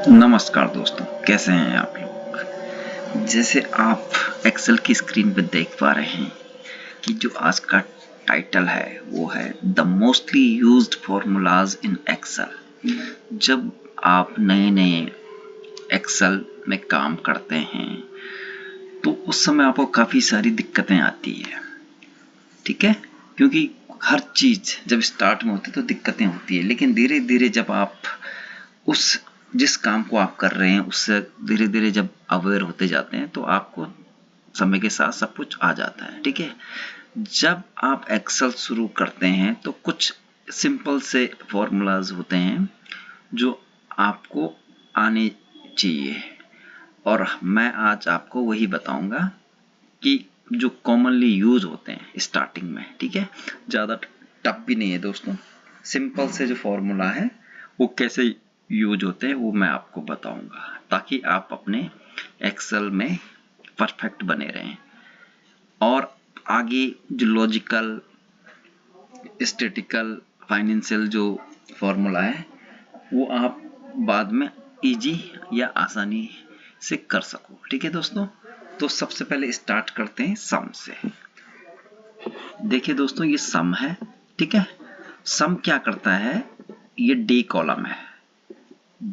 नमस्कार दोस्तों, कैसे हैं आप लोग। जैसे आप एक्सेल की स्क्रीन पर देख पा रहे हैं कि जो आज का टाइटल है वो है the mostly used formulas in Excel. जब आप नए नए एक्सेल में काम करते हैं तो उस समय आपको काफ़ी सारी दिक्कतें आती है, ठीक है। क्योंकि हर चीज़ जब स्टार्ट में होती है तो दिक्कतें होती है, लेकिन धीरे धीरे जब आप उस जिस काम को आप कर रहे हैं उससे धीरे धीरे जब अवेयर होते जाते हैं तो आपको समय के साथ सब कुछ आ जाता है, ठीक है। जब आप एक्सेल शुरू करते हैं तो कुछ सिंपल से फॉर्मूलाज होते हैं जो आपको आने चाहिए, और मैं आज आपको वही बताऊंगा कि जो कॉमनली यूज होते हैं स्टार्टिंग में, ठीक है। ज़्यादा टफ भी नहीं है दोस्तों, सिंपल से जो फॉर्मूला है वो कैसे यूज होते हैं वो मैं आपको बताऊंगा, ताकि आप अपने एक्सेल में परफेक्ट बने रहें। और आगे जो लॉजिकल, स्टैटिकल, फाइनेंशियल जो फॉर्मूला है वो आप बाद में इजी या आसानी से कर सको, ठीक है दोस्तों। तो सबसे पहले स्टार्ट करते हैं सम से। देखिए दोस्तों, ये सम है, ठीक है। सम क्या करता है, ये डी कॉलम है।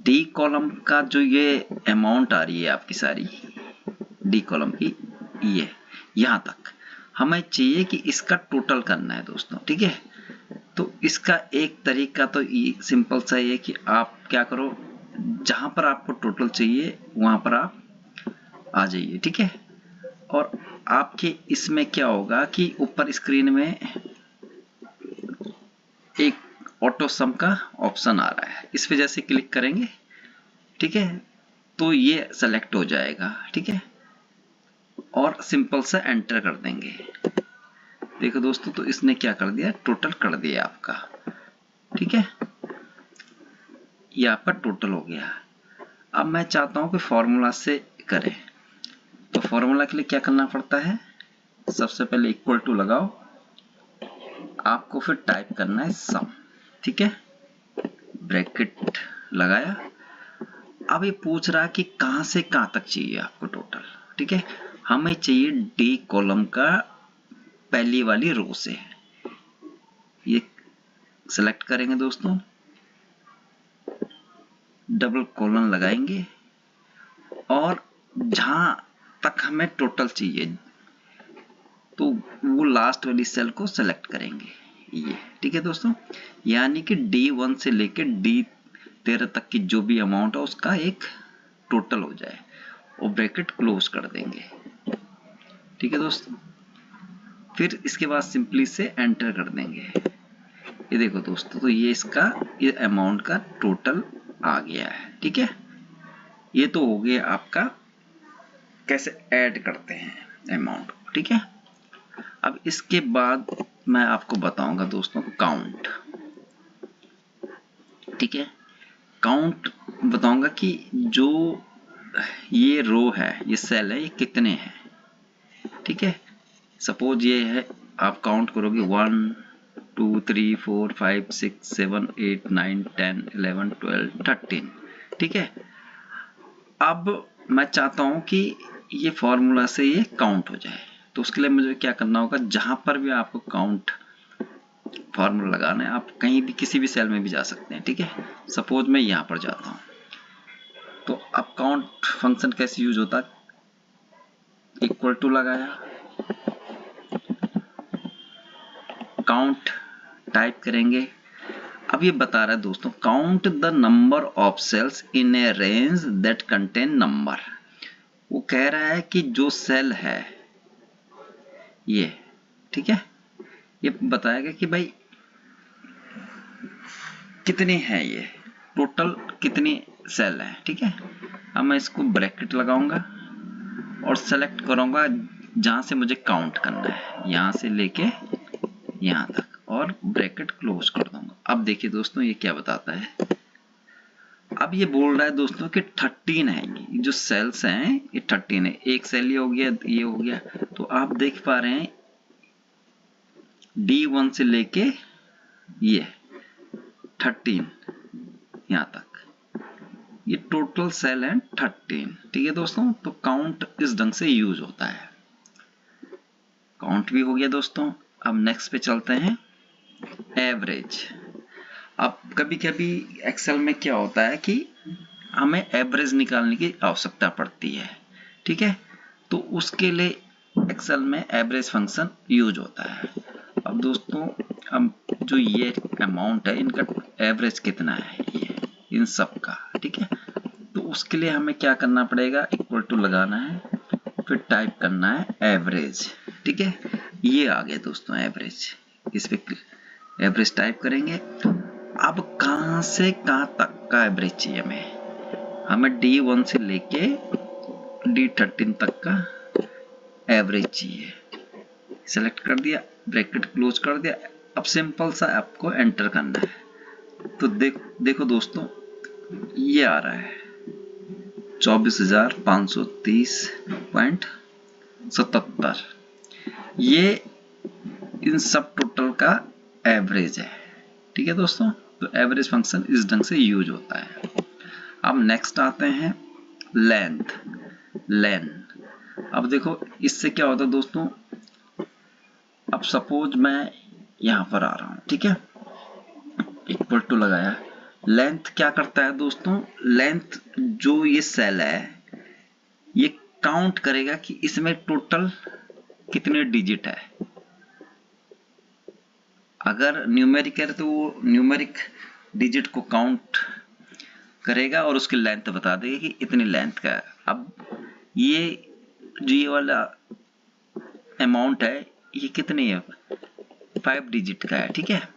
डी कॉलम का जो ये अमाउंट आ रही है आपकी सारी डी कॉलम की, ये यहां तक हमें चाहिए कि इसका टोटल करना है दोस्तों, ठीक है। तो इसका एक तरीका तो सिंपल सा है कि आप क्या करो, जहां पर आपको टोटल चाहिए वहां पर आप आ जाइए, ठीक है। और आपके इसमें क्या होगा कि ऊपर स्क्रीन में एक ऑटो सम का ऑप्शन आ रहा है, इस वजह से क्लिक करेंगे, ठीक है। तो ये सेलेक्ट हो जाएगा, ठीक है। और सिंपल सा एंटर कर देंगे। देखो दोस्तों, तो इसने क्या कर दिया, टोटल कर दिया आपका, ठीक है। ये आपका टोटल हो गया। अब मैं चाहता हूं कि फॉर्मूला से करें, तो फॉर्मूला के लिए क्या करना पड़ता है, सबसे पहले इक्वल टू लगाओ, आपको फिर टाइप करना है सम, ठीक है। ब्रैकेट लगाया। अब ये पूछ रहा है कि कहां से कहां तक चाहिए आपको टोटल, ठीक है। हमें चाहिए डी कॉलम का पहली वाली रो से, ये सेलेक्ट करेंगे दोस्तों, डबल कॉलन लगाएंगे और जहां तक हमें टोटल चाहिए तो वो लास्ट वाली सेल को सेलेक्ट करेंगे, ये ठीक है दोस्तों। यानी कि D1 से लेकर D13 तक की जो भी अमाउंट है उसका एक टोटल हो जाए, और ब्रैकेट क्लोज कर देंगे, ठीक है दोस्तों। फिर इसके बाद सिंपली से एंटर कर देंगे। ये देखो दोस्तों, तो ये इसका ये अमाउंट का टोटल आ गया है, ठीक है। ये तो हो गया आपका कैसे ऐड करते हैं अमाउंट, ठीक है। अब इसके बाद मैं आपको बताऊंगा दोस्तों काउंट, ठीक है। काउंट बताऊंगा कि जो ये रो है, ये सेल है, ये कितने हैं, ठीक है। सपोज ये है, आप काउंट करोगे 1 2 3 4 5 6 7 8 9 10 11 12 13, ठीक है। अब मैं चाहता हूं कि ये फॉर्मूला से ये काउंट हो जाए, तो उसके लिए मुझे क्या करना होगा, जहां पर भी आपको काउंट फॉर्मूला लगाना है, आप कहीं भी किसी भी सेल में भी जा सकते हैं, ठीक है। सपोज मैं यहां पर जाता हूं, तो अब काउंट फंक्शन कैसे यूज होता है, इक्वल टू लगाया, काउंट टाइप करेंगे। अब ये बता रहा है दोस्तों, count the number of cells in a range that contain number. वो कह रहा है कि जो सेल है ये, ठीक है, ये बताएगा कि भाई कितने हैं, ये टोटल कितनी सेल है, ठीक है। अब मैं इसको ब्रैकेट लगाऊंगा और सेलेक्ट करूंगा जहां से मुझे काउंट करना है, यहां से लेके यहां तक, और ब्रैकेट क्लोज कर दूंगा। अब देखिए दोस्तों, ये क्या बताता है, अब ये बोल रहा है दोस्तों कि 13 है, ये जो सेल्स हैं ये 13 है। एक सेल ये हो गया, ये हो गया, तो आप देख पा रहे हैं D1 से लेके ये 13 यहां तक, ये टोटल सेल है 13। ठीक है दोस्तों, तो काउंट इस ढंग से यूज होता है। काउंट भी हो गया दोस्तों। अब नेक्स्ट पे चलते हैं, एवरेज। अब कभी कभी एक्सेल में क्या होता है कि हमें एवरेज निकालने की आवश्यकता पड़ती है। ठीक है, तो उसके लिए एक्सेल में एवरेज फंक्शन यूज होता है। अब दोस्तों, अब जो ये अमाउंट है इनका एवरेज कितना है, ये इन सब का। ठीक है, तो उसके लिए हमें क्या करना पड़ेगा, इक्वल टू लगाना है, फिर टाइप करना है एवरेज। ठीक है, ये आ गया दोस्तों एवरेज। इस पे एवरेज टाइप करेंगे। अब कहां से कहां तक का एवरेज चाहिए हमें D1 से लेके D13 तक का एवरेज चाहिए। सेलेक्ट कर दिया, ब्रैकेट क्लोज कर दिया। अब सिंपल सा आपको एंटर करना है। तो देखो दोस्तों, ये आ रहा है 24,530.77। ये इन सब टोटल का एवरेज है। ठीक है दोस्तों, तो एवरेज फंक्शन इस ढंग से यूज होता है। अब नेक्स्ट आते हैं लेंथ। अब देखो इससे क्या होता है दोस्तों, अब सपोज मैं यहां पर आ रहा हूं। ठीक है, इक्वल टू लगाया। लेंथ क्या करता है दोस्तों, लेंथ जो ये सेल है ये काउंट करेगा कि इसमें टोटल कितने डिजिट है। अगर न्यूमेरिक है तो वो न्यूमेरिक डिजिट को काउंट करेगा और उसकी लेंथ बता देगा कि इतनी लेंथ का है। अब ये वाला अमाउंट है, ये कितनी है, 5 डिजिट का है। ठीक है,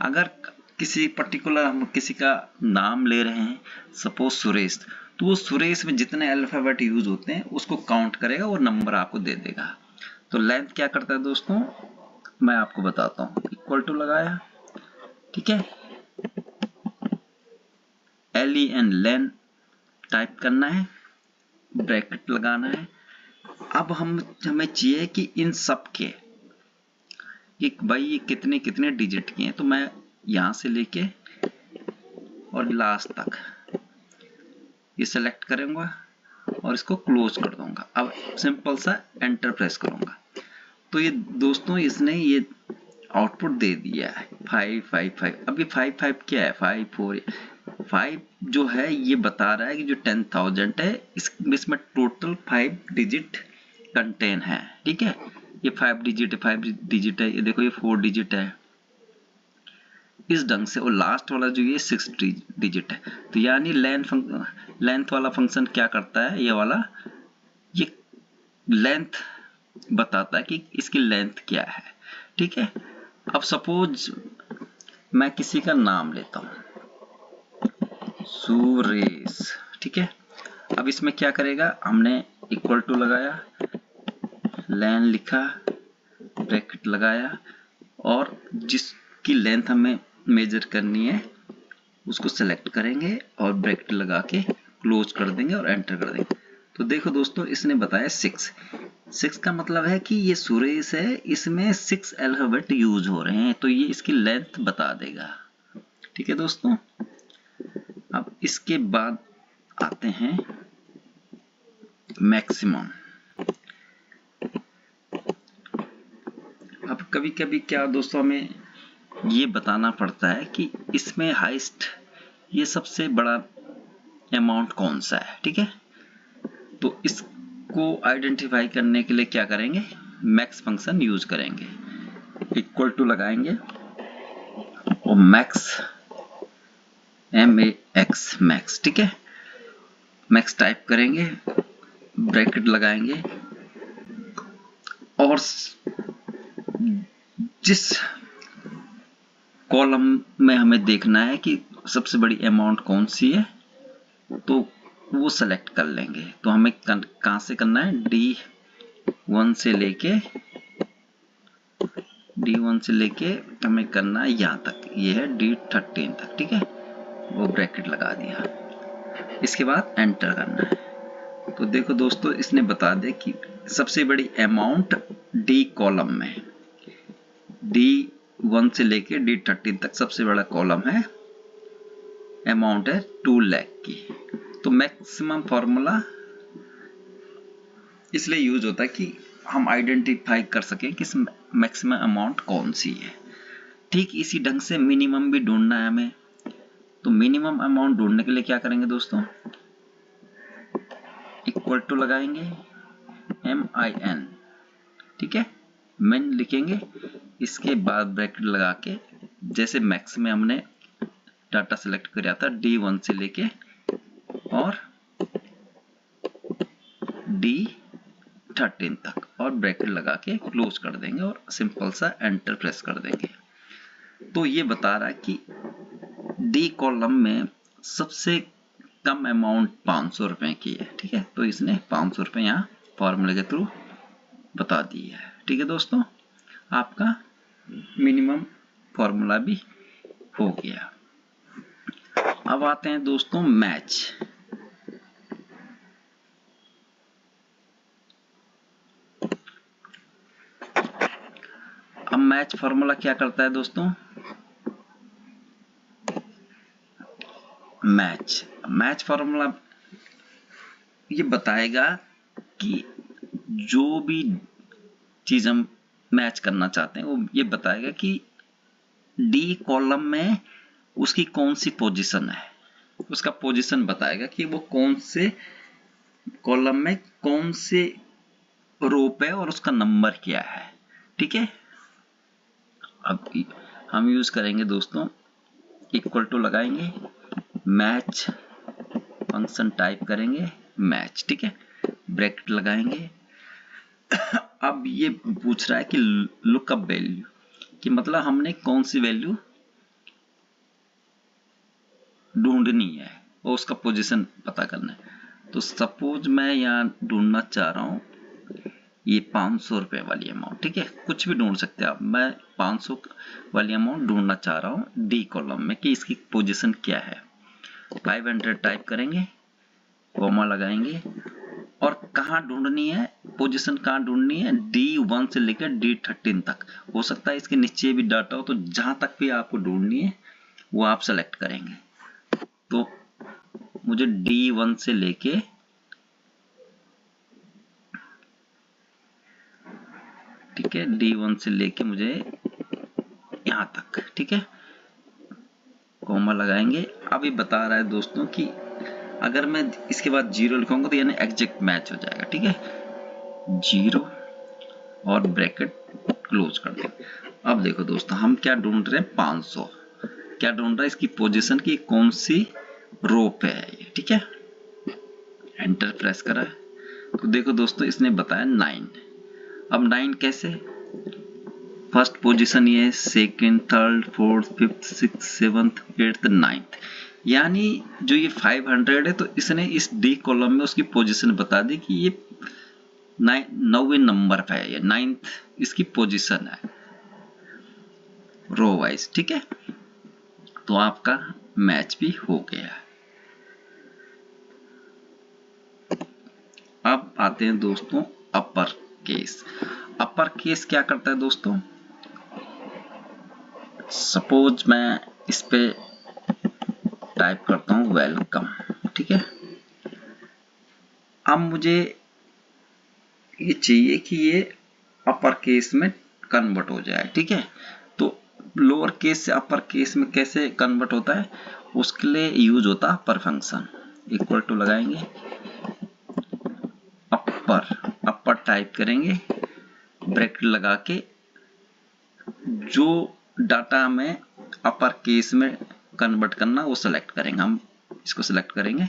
अगर किसी पर्टिकुलर हम किसी का नाम ले रहे हैं, सपोज सुरेश, तो वो सुरेश में जितने अल्फाबेट यूज होते हैं उसको काउंट करेगा और नंबर आपको दे देगा। तो लेंथ क्या करता है दोस्तों, मैं आपको बताता हूं। इक्वल टू लगाया, ठीक है, LEN लेन टाइप करना है, ब्रैकेट लगाना है। अब हमें चाहिए कि इन सब के कि भाई ये कितने कितने डिजिट के हैं। तो मैं यहां से लेके और लास्ट तक ये सेलेक्ट करूंगा और इसको क्लोज कर दूंगा। अब सिंपल सा एंटर प्रेस करूंगा तो ये दोस्तों इसने ये आउटपुट दे दिया है 555। अब ये 55 क्या है, 5 जो है ये बता रहा है कि जो 10,000 है इसमें टोटल 5 डिजिट कंटेन है। ठीक है, ये 5 डिजिट है, ये देखो ये 4 डिजिट है इस ढंग से। और लास्ट वाला जो ये 6 डिजिट है। तो यानी लेंथ वाला फंक्शन क्या करता है, ये वाला ये लेंथ बताता है कि इसकी लेंथ क्या है। ठीक है, अब सपोज मैं किसी का नाम लेता हूं, सुरेश। ठीक है, अब इसमें क्या करेगा, हमने इक्वल टू लगाया, लेन लिखा, ब्रैकेट लगाया और जिसकी लेंथ हमें मेजर करनी है उसको सेलेक्ट करेंगे और ब्रैकेट लगा के क्लोज कर देंगे और एंटर कर देंगे। तो देखो दोस्तों इसने बताया 6 का मतलब है कि ये सुरेश है, इसमें 6 अल्फाबेट यूज हो रहे हैं, तो ये इसकी लेंथ बता देगा। ठीक है दोस्तों, अब इसके बाद आते हैं मैक्सिमम। अब कभी कभी क्या दोस्तों हमें ये बताना पड़ता है कि इसमें हाईएस्ट ये सबसे बड़ा अमाउंट कौन सा है। ठीक है, तो इसको आइडेंटिफाई करने के लिए क्या करेंगे, मैक्स फंक्शन यूज करेंगे। इक्वल टू लगाएंगे और मैक्स MAX मैक्स। ठीक है, मैक्स टाइप करेंगे, ब्रैकेट लगाएंगे और जिस कॉलम में हमें देखना है कि सबसे बड़ी अमाउंट कौन सी है तो वो सेलेक्ट कर लेंगे। तो हमें कहां से करना है, D1 से लेके हमें करना है यहां तक, ये है D13 तक। ठीक है, वो ब्रैकेट लगा दिया, इसके बाद एंटर करना है। तो देखो दोस्तों इसने बता दे कि सबसे बड़ी अमाउंट D कॉलम में, D1 से लेके D13 तक सबसे बड़ा कॉलम है, अमाउंट है 2 लाख की। तो मैक्सिमम फॉर्मूला इसलिए यूज होता है कि हम आइडेंटिफाई कर सकें कि मैक्सिमम अमाउंट कौन सी है। ठीक इसी ढंग से मिनिमम भी ढूंढना है हमें। तो मिनिमम अमाउंट ढूंढने के लिए क्या करेंगे दोस्तों, इक्वल टू लगाएंगे MIN, ठीक है, मिन लिखेंगे, इसके बाद ब्रैकेट लगा के, जैसे मैक्स में हमने डाटा सेलेक्ट किया था D1 से लेके और D13 तक, और ब्रैकेट लगा के क्लोज कर देंगे और सिंपल सा एंटर प्रेस कर देंगे। तो ये बता रहा है कि डी कॉलम में सबसे कम अमाउंट 500 रुपए की है, ठीक है। तो इसने 500 रुपए यहाँ फॉर्मूले के थ्रू बता दी है, ठीक है दोस्तों। आपका मिनिमम फॉर्मूला भी हो गया। अब आते हैं दोस्तों मैच। अब मैच फॉर्मूला क्या करता है दोस्तों, मैच फॉर्मूला ये बताएगा कि जो भी चीज हम मैच करना चाहते हैं वो ये बताएगा कि डी कॉलम में उसकी कौन सी पोजीशन है, उसका पोजीशन बताएगा कि वो कौन से कॉलम में कौन से रो पे और उसका नंबर क्या है, ठीक है। अब हम यूज करेंगे दोस्तों, इक्वल टू लगाएंगे, मैच फंक्शन टाइप करेंगे मैच, ठीक है, ब्रैकेट लगाएंगे। अब ये पूछ रहा है कि लुकअप वैल्यू, कि मतलब हमने कौन सी वैल्यू ढूंढनी है और उसका पोजीशन पता करना है। तो सपोज मैं यहाँ ढूंढना चाह रहा हूँ ये 500 रुपए वाली अमाउंट, ठीक है, कुछ भी ढूंढ सकते हैं आप। मैं 500 वाली अमाउंट ढूंढना चाह रहा हूँ डी कॉलम में कि इसकी पोजीशन क्या है। 500 टाइप करेंगे, कॉमा लगाएंगे, और कहाँ ढूंढनी है पोजीशन, कहाँ ढूंढनी है D1 से लेकर D13 तक। हो सकता है इसके नीचे भी डाटा हो, तो जहां तक भी आपको ढूंढनी है वो आप सेलेक्ट करेंगे। तो मुझे D1 से लेके ठीक है, D1 से लेके मुझे यहां तक, ठीक है, कॉमा लगाएंगे। अब ये बता रहा है दोस्तों कि अगर मैं इसके बाद 0 लिखूंगा तो यानी एग्जैक्ट मैच हो जाएगा, ठीक है, 0 और ब्रैकेट क्लोज कर देंगे। अब देखो दोस्तों हम क्या ढूंढ रहे हैं, 500 क्या ढूंढ रहा है, इसकी पोजीशन की कौन सी रो पे है ये, ठीक है, एंटर प्रेस करा। तो देखो दोस्तों इसने बताया 9। अब 9 कैसे, फर्स्ट पोजीशन ये, second, third, fourth, fifth, six, seventh, eighth, ninth, यानी जो ये 500 है तो इसने इस डी कॉलम में उसकी पोजीशन बता दी कि ये 9वें नंबर पे है, ये 9th इसकी पोजीशन है रो वाइज, ठीक है। तो आपका मैच भी हो गया। अब आते हैं दोस्तों अपर केस। अपर केस क्या करता है दोस्तों, सपोज मैं इस पे टाइप करता हूं वेलकम, ठीक है। अब मुझे ये चाहिए कि ये अपर केस में कन्वर्ट हो जाए, ठीक है। तो लोअर केस से अपर केस में कैसे कन्वर्ट होता है, उसके लिए यूज होता है अपर फंक्शन। इक्वल टू लगाएंगे, अपर टाइप करेंगे, ब्रैकेट लगा के जो डाटा हमें अपर केस में कन्वर्ट करना वो सेलेक्ट करेंगे, हम इसको सेलेक्ट करेंगे,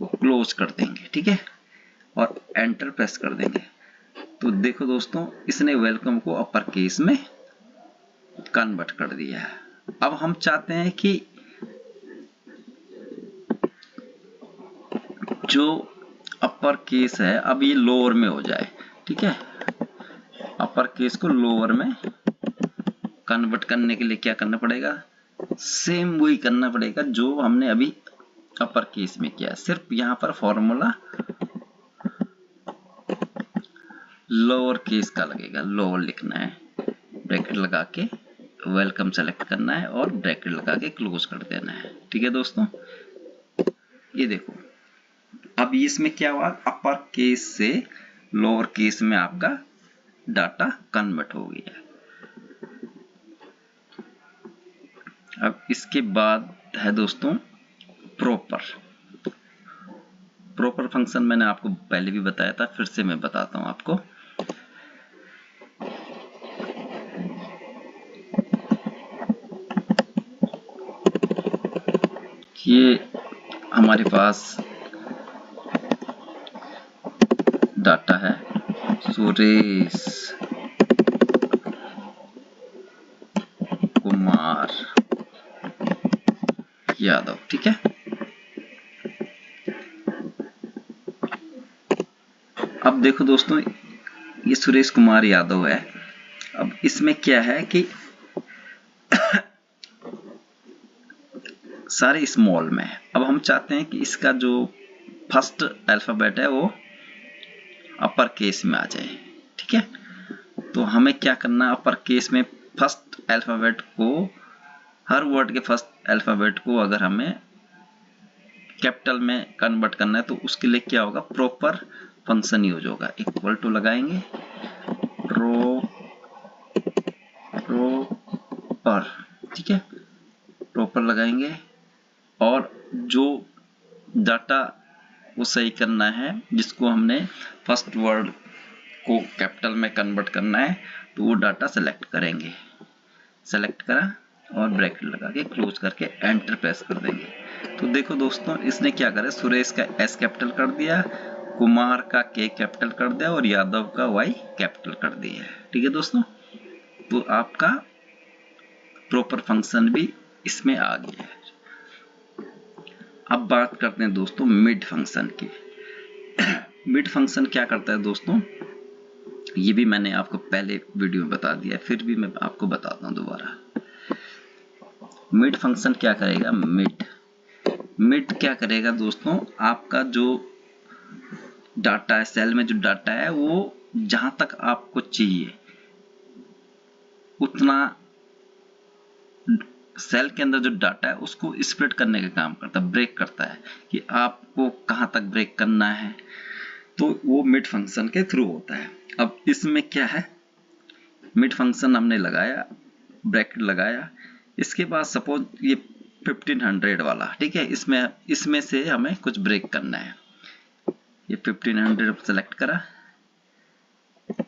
वो क्लोज कर देंगे, ठीक है, और एंटर प्रेस कर देंगे। तो देखो दोस्तों इसने वेलकम को अपर केस में कन्वर्ट कर दिया है। अब हम चाहते हैं कि जो अपर केस है अब ये लोअर में हो जाए, ठीक है। अपर केस को लोअर में कन्वर्ट करने के लिए क्या करना पड़ेगा, सेम वही करना पड़ेगा जो हमने अभी अपर केस में किया, सिर्फ यहां पर फॉर्मूला लोअर केस का लगेगा, लोअर लिखना है, ब्रैकेट लगा के वेलकम सेलेक्ट करना है और ब्रैकेट लगा के क्लोज कर देना है, ठीक है दोस्तों। ये देखो अब इसमें क्या हुआ, अपर केस से लोअर केस में आपका डाटा कन्वर्ट हो गया। अब इसके बाद है दोस्तों प्रॉपर फंक्शन। मैंने आपको पहले भी बताया था, फिर से मैं बताता हूं आपको। ये हमारे पास डाटा है सुरेश कुमार यादव, ठीक है। अब देखो दोस्तों, ये सुरेश कुमार यादव है। अब इसमें क्या है कि सारे स्मॉल में है। अब हम चाहते हैं कि इसका जो फर्स्ट अल्फाबेट है वो अपर केस में आ जाए, ठीक है। तो हमें क्या करना, अपर केस में फर्स्ट अल्फाबेट को, हर वर्ड के फर्स्ट अल्फाबेट को अगर हमें कैपिटल में कन्वर्ट करना है तो उसके लिए क्या होगा, प्रॉपर फंक्शन यूज होगा। इक्वल टू लगाएंगे, प्रॉपर, ठीक है, प्रॉपर लगाएंगे। और जो डाटा वो सही करना है, जिसको हमने फर्स्ट वर्ड को कैपिटल में कन्वर्ट करना है, तो वो डाटा सेलेक्ट करेंगे। सेलेक्ट करा और ब्रैकेट लगा के क्लोज करके एंटर प्रेस कर देंगे। तो देखो दोस्तों, इसने क्या करा, सुरेश का एस कैपिटल कर दिया, कुमार का के कैपिटल कर दिया और यादव का वाई कैपिटल कर दिया, ठीक है दोस्तों। तो आपका प्रॉपर फंक्शन भी इसमें आ गया है। अब बात करते हैं दोस्तों मिड फंक्शन की। मिड फंक्शन क्या करता है दोस्तों, ये भी मैंने आपको पहले वीडियो में बता दिया, फिर भी मैं आपको बताता हूं दोबारा। मिड फंक्शन क्या करेगा, मिड क्या करेगा दोस्तों, आपका जो डाटा है, सेल में जो डाटा है, वो जहां तक आपको चाहिए उतना सेल के अंदर जो डाटा है उसको स्प्लिट करने का काम करता है, ब्रेक करता है कि आपको कहां तक ब्रेक करना है। तो वो मिड फंक्शन के थ्रू होता है। अब इसमें क्या है, मिड फंक्शन हमने लगाया, ब्रैकेट लगाया, इसके बाद सपोज ये 1500 वाला, ठीक है, इसमें से हमें कुछ ब्रेक करना है। ये 1500 सेलेक्ट करा,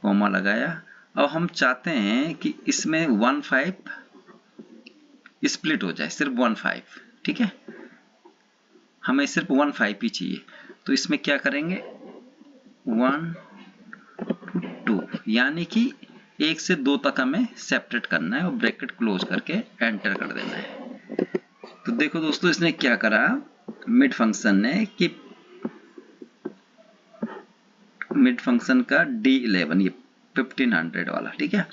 कॉमा लगाया। अब हम चाहते हैं कि इसमें 15 स्प्लिट हो जाए, सिर्फ 15, ठीक है, हमें सिर्फ 15 ही चाहिए। तो इसमें क्या करेंगे, 1 2, यानी कि 1 से 2 तक हमें सेपरेट करना है और ब्रैकेट क्लोज करके एंटर कर देना है। तो देखो दोस्तों, इसने क्या करा, मिड फंक्शन ने कि मिड फंक्शन का D11, ये 1500 वाला, ठीक है,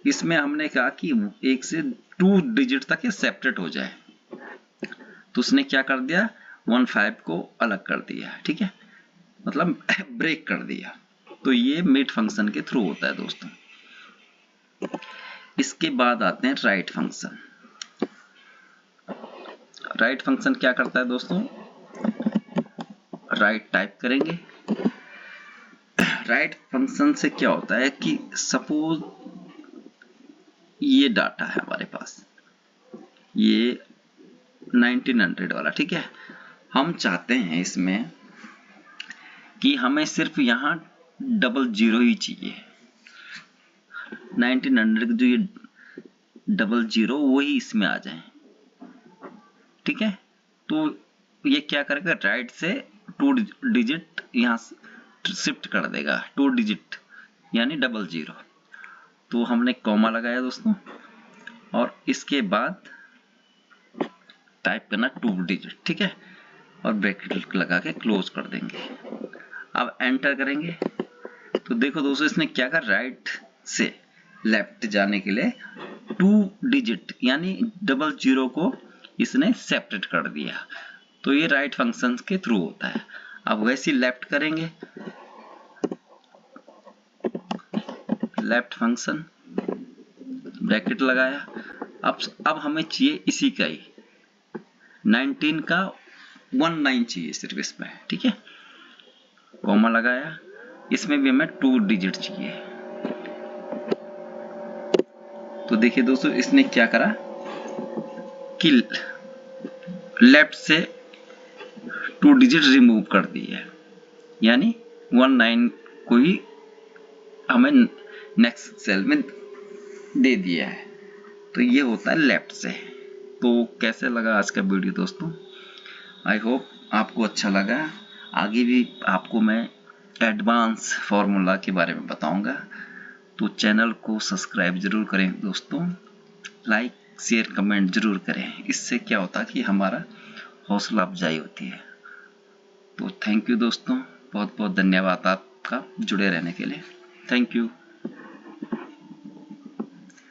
इसमें हमने कहा कि 1 से 2 डिजिट तक ये सेपरेट हो जाए। तो उसने क्या कर दिया, 15 को अलग कर दिया, ठीक है, मतलब ब्रेक कर दिया। तो ये मिड फंक्शन के थ्रू होता है दोस्तों। इसके बाद आते हैं राइट फंक्शन। राइट फंक्शन क्या करता है दोस्तों, राइट टाइप करेंगे। राइट फंक्शन से क्या होता है कि सपोज ये डाटा है हमारे पास, ये 1900 वाला, ठीक है, हम चाहते हैं इसमें कि हमें सिर्फ यहां 00 ही चाहिए। 1900 के जो ये 00 वही इसमें आ जाए, ठीक है। तो ये क्या करेगा, राइट से 2 डिजिट यहां शिफ्ट कर देगा, 2 डिजिट यानी 00। तो हमने कॉमा लगाया दोस्तों, और इसके बाद टाइप करना 2 डिजिट, ठीक है, और ब्रैकेट लगा के क्लोज कर देंगे। अब एंटर करेंगे। तो देखो दोस्तों, इसने क्या कर, राइट से लेफ्ट जाने के लिए 2 डिजिट यानी 00 को इसने सेपरेट कर दिया। तो ये राइट फंक्शन के थ्रू होता है। अब वैसे लेफ्ट करेंगे, लेफ्ट फंक्शन, ब्रैकेट लगाया। अब हमें चाहिए इसी का ही 19 का 19 चाहिए सिर्फ इसमें, ठीक है। कॉमा लगाया, इसमें भी हमें 2 डिजिट चाहिए। तो देखिए दोस्तों, इसने क्या करा कि लेफ्ट से 2 डिजिट रिमूव कर दी है, यानी 19 को ही हमें नेक्स्ट सेल में दे दिया है। तो ये होता है लेफ्ट से। तो कैसे लगा आज का वीडियो दोस्तों? आई होप आपको अच्छा लगा। आगे भी आपको मैं एडवांस फार्मूला के बारे में बताऊंगा, तो चैनल को सब्सक्राइब जरूर करें दोस्तों, लाइक शेयर कमेंट जरूर करें। इससे क्या होता है कि हमारा हौसला अफजाई होती है। तो थैंक यू दोस्तों, बहुत बहुत धन्यवाद आपका जुड़े रहने के लिए। Thank you.